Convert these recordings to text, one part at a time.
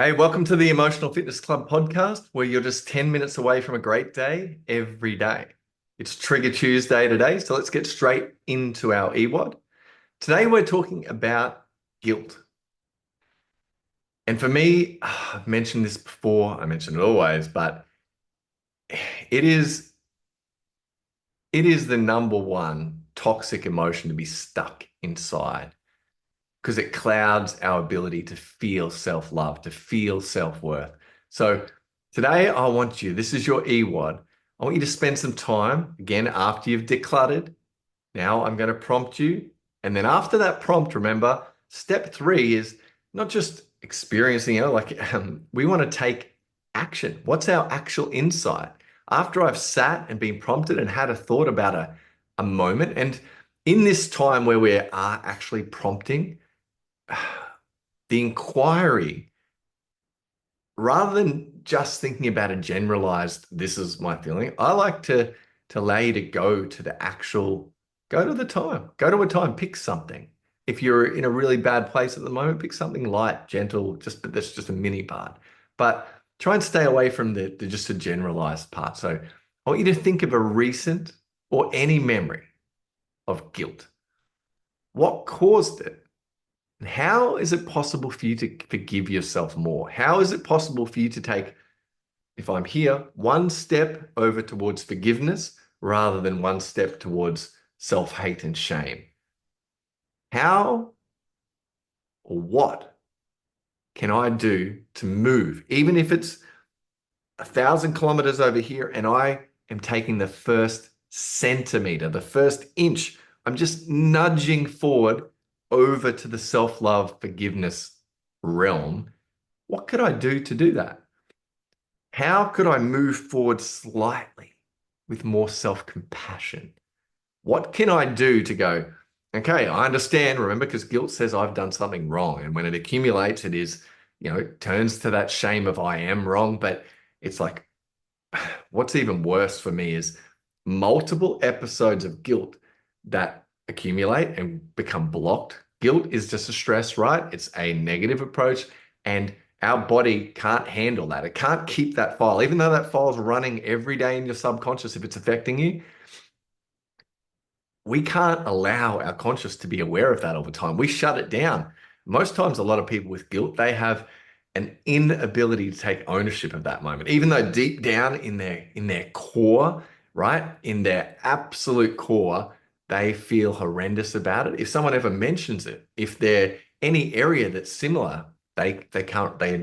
Hey, welcome to the Emotional Fitness Club podcast, where you're just 10 minutes away from a great day every day. It's Trigger Tuesday today, so let's get straight into our E-WOD. Today, we're talking about guilt. And for me, I've mentioned this before, I mention it always, but it is it is the number one toxic emotion to be stuck inside because it clouds our ability to feel self-love, to feel self-worth. So today this is your E-WOD. I want you to spend some time, again, after you've decluttered. Now I'm going to prompt you. And then after that prompt, remember, step three is not just experiencing it, we want to take action. What's our actual insight? After I've sat and been prompted and had a thought about a moment, and in this time where we are actually prompting, the inquiry, rather than just thinking about a generalized, this is my feeling, I like to allow you to go to the actual, go to the time, go to a time, pick something. If you're in a really bad place at the moment, pick something light, gentle, that's just a mini part. But try and stay away from the just a generalized part. So I want you to think of a recent or any memory of guilt. What caused it? How is it possible for you to forgive yourself more? How is it possible for you to take, if I'm here, one step over towards forgiveness rather than one step towards self-hate and shame? How or what can I do to move, even if it's 1,000 kilometers over here and I am taking the first centimeter, the first inch? I'm just nudging forward over to the self-love forgiveness realm. What could I do to do that? How could I move forward slightly with more self-compassion? What can I do to go, okay, I understand, remember, because guilt says I've done something wrong. And when it accumulates, it is, it turns to that shame of I am wrong. But it's like, what's even worse for me is multiple episodes of guilt that accumulate and become blocked. Guilt is just a stress, right? It's a negative approach, and our body can't handle that. It can't keep that file, even though that file's running every day in your subconscious. If it's affecting you, we can't allow our conscious to be aware of that all the time. We shut it down. Most times, a lot of people with guilt, they have an inability to take ownership of that moment, even though deep down in their core, right, in their absolute core, they feel horrendous about it. If someone ever mentions it, if they're any area that's similar, they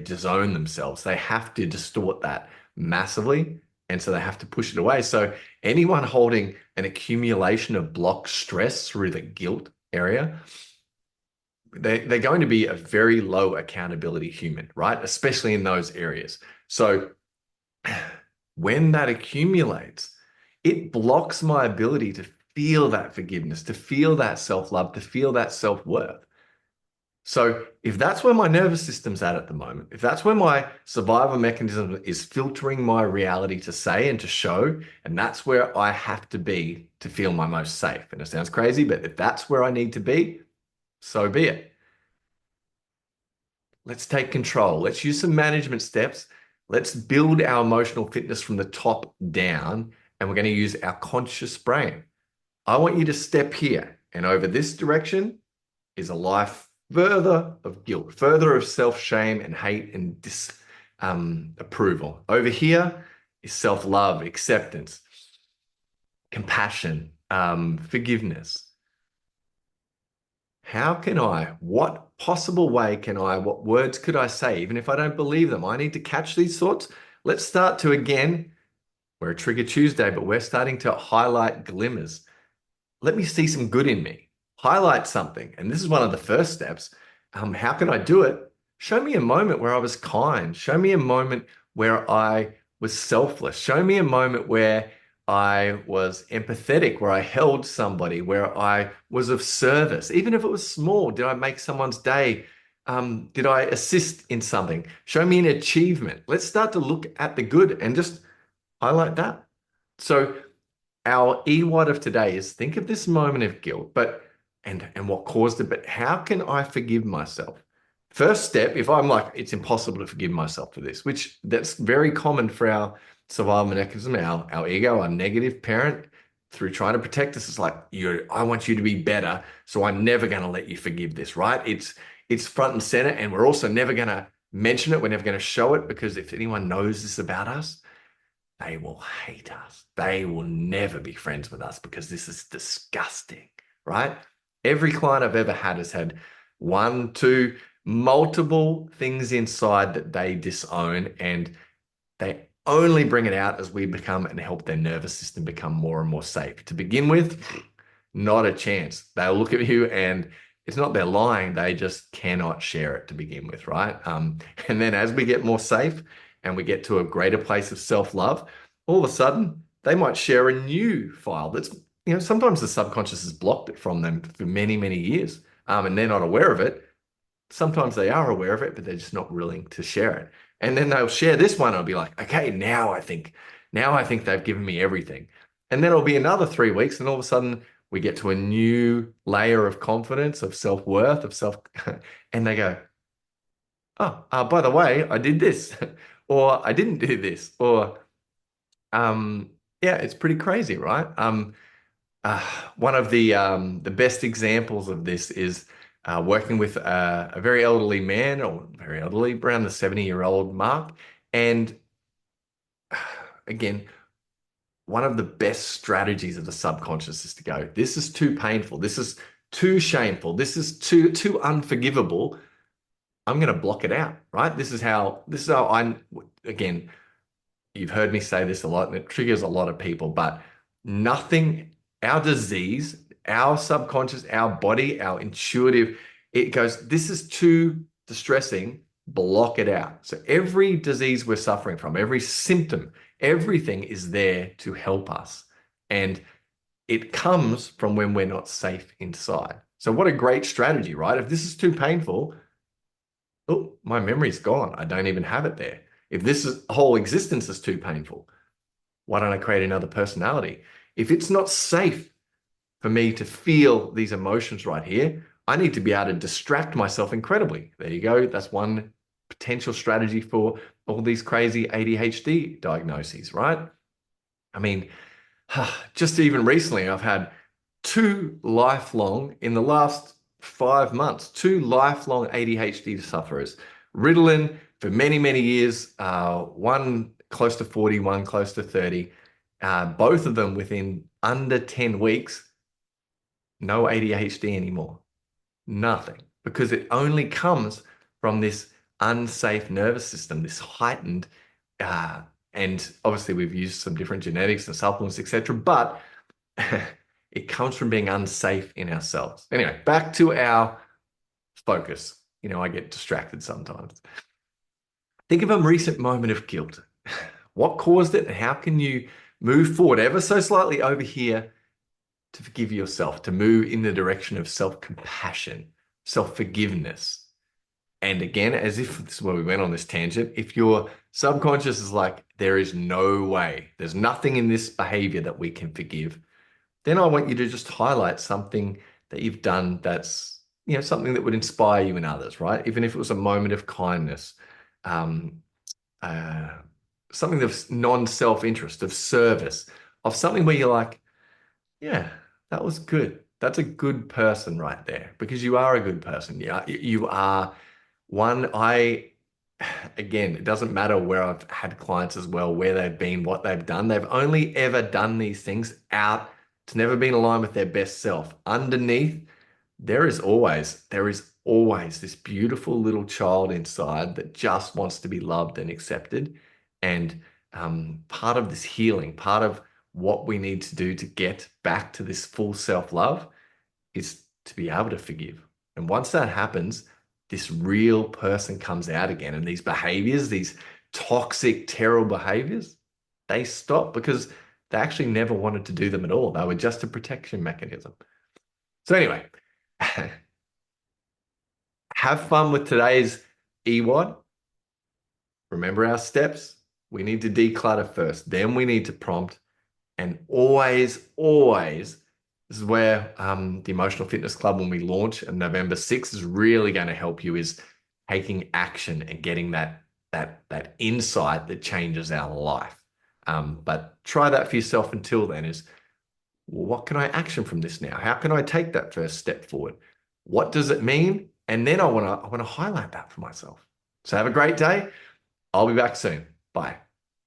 disown themselves. They have to distort that massively, and so they have to push it away. So anyone holding an accumulation of blocked stress through the guilt area, they're going to be a very low accountability human, right? Especially in those areas. So when that accumulates, it blocks my ability to feel that forgiveness, to feel that self-love, to feel that self-worth. So if that's where my nervous system's at the moment, if that's where my survival mechanism is filtering my reality to say and to show, and that's where I have to be to feel my most safe. And it sounds crazy, but if that's where I need to be, so be it. Let's take control. Let's use some management steps. Let's build our emotional fitness from the top down, and we're going to use our conscious brain. I want you to step here, and over this direction is a life further of guilt, further of self-shame and hate and disapproval. Over here is self-love, acceptance, compassion, forgiveness. How can I, what possible way can I, what words could I say, even if I don't believe them? I need to catch these thoughts. Let's start to, again, we're a Trigger Tuesday, but we're starting to highlight glimmers. Let me see some good in me. Highlight something. And this is one of the first steps. How can I do it? Show me a moment where I was kind. Show me a moment where I was selfless. Show me a moment where I was empathetic, where I held somebody, where I was of service. Even if it was small, did I make someone's day? Did I assist in something? Show me an achievement. Let's start to look at the good and just highlight that. So our E-WOD of today is think of this moment of guilt, but and what caused it, but how can I forgive myself? First step, if I'm like, it's impossible to forgive myself for this, which that's very common for our survival mechanism, our ego, our negative parent, through trying to protect us. It's like, I want you to be better, so I'm never going to let you forgive this, right? It's front and center, and we're also never going to mention it. We're never going to show it, because if anyone knows this about us, they will hate us. They will never be friends with us because this is disgusting, right? Every client I've ever had has had one, two, multiple things inside that they disown, and they only bring it out as we become and help their nervous system become more and more safe. To begin with, not a chance. They'll look at you, and it's not they're lying, they just cannot share it to begin with, right? And then as we get more safe and we get to a greater place of self-love, all of a sudden they might share a new file that's, sometimes the subconscious has blocked it from them for many, many years, and they're not aware of it. Sometimes they are aware of it, but they're just not willing to share it. And then they'll share this one. I'll be like, okay, now I think they've given me everything. And then it'll be another 3 weeks, and all of a sudden we get to a new layer of confidence, of self-worth, of self, and they go, oh, by the way, I did this, or I didn't do this, or yeah, it's pretty crazy, right? Uh, One of the best examples of this is working with a very elderly man, or very elderly, around the 70-year-old mark. And again, one of the best strategies of the subconscious is to go, this is too painful. This is too shameful. This is too unforgivable. I'm going to block it out, right? This is how again, you've heard me say this a lot, and it triggers a lot of people, but nothing, our disease, our subconscious, our body, our intuitive, it goes, this is too distressing, block it out. So every disease we're suffering from, every symptom, everything is there to help us. And it comes from when we're not safe inside. So what a great strategy, right? If this is too painful, oh, my memory's gone. I don't even have it there. If whole existence is too painful, why don't I create another personality? If it's not safe for me to feel these emotions right here, I need to be able to distract myself incredibly. There you go. That's one potential strategy for all these crazy ADHD diagnoses, right? I mean, just even recently, I've had in the last 5 months, two lifelong ADHD sufferers, Ritalin for many, many years, one close to 40, one close to 30, both of them within under 10 weeks, no ADHD anymore, nothing, because it only comes from this unsafe nervous system, this heightened, and obviously we've used some different genetics and supplements, etc., but it comes from being unsafe in ourselves. Anyway, back to our focus. I get distracted sometimes. Think of a recent moment of guilt. What caused it, and how can you move forward ever so slightly over here to forgive yourself, to move in the direction of self-compassion, self-forgiveness? And again, as if this is where we went on this tangent, if your subconscious is like, there is no way, there's nothing in this behavior that we can forgive, then I want you to just highlight something that you've done that's, something that would inspire you in others, right? Even if it was a moment of kindness, um, uh, something of non-self-interest, of service, of something where you're like, yeah, that was good. That's a good person right there, because you are a good person. Yeah, you are one. Again, it doesn't matter where I've had clients as well, where they've been, what they've done. They've only ever done these things out. It's never been aligned with their best self. Underneath, there is always this beautiful little child inside that just wants to be loved and accepted. And part of this healing, part of what we need to do to get back to this full self-love is to be able to forgive. And once that happens, this real person comes out again. And these behaviors, these toxic, terrible behaviors, they stop because they actually never wanted to do them at all. They were just a protection mechanism. So anyway, have fun with today's E-WOD. Remember our steps. We need to declutter first. Then we need to prompt. And always, always, this is where the Emotional Fitness Club, when we launch on November 6th, is really going to help you, is taking action and getting that insight that changes our life. But try that for yourself until then is, well, what can I action from this now? How can I take that first step forward? What does it mean? And then I want to highlight that for myself. So have a great day. I'll be back soon. Bye.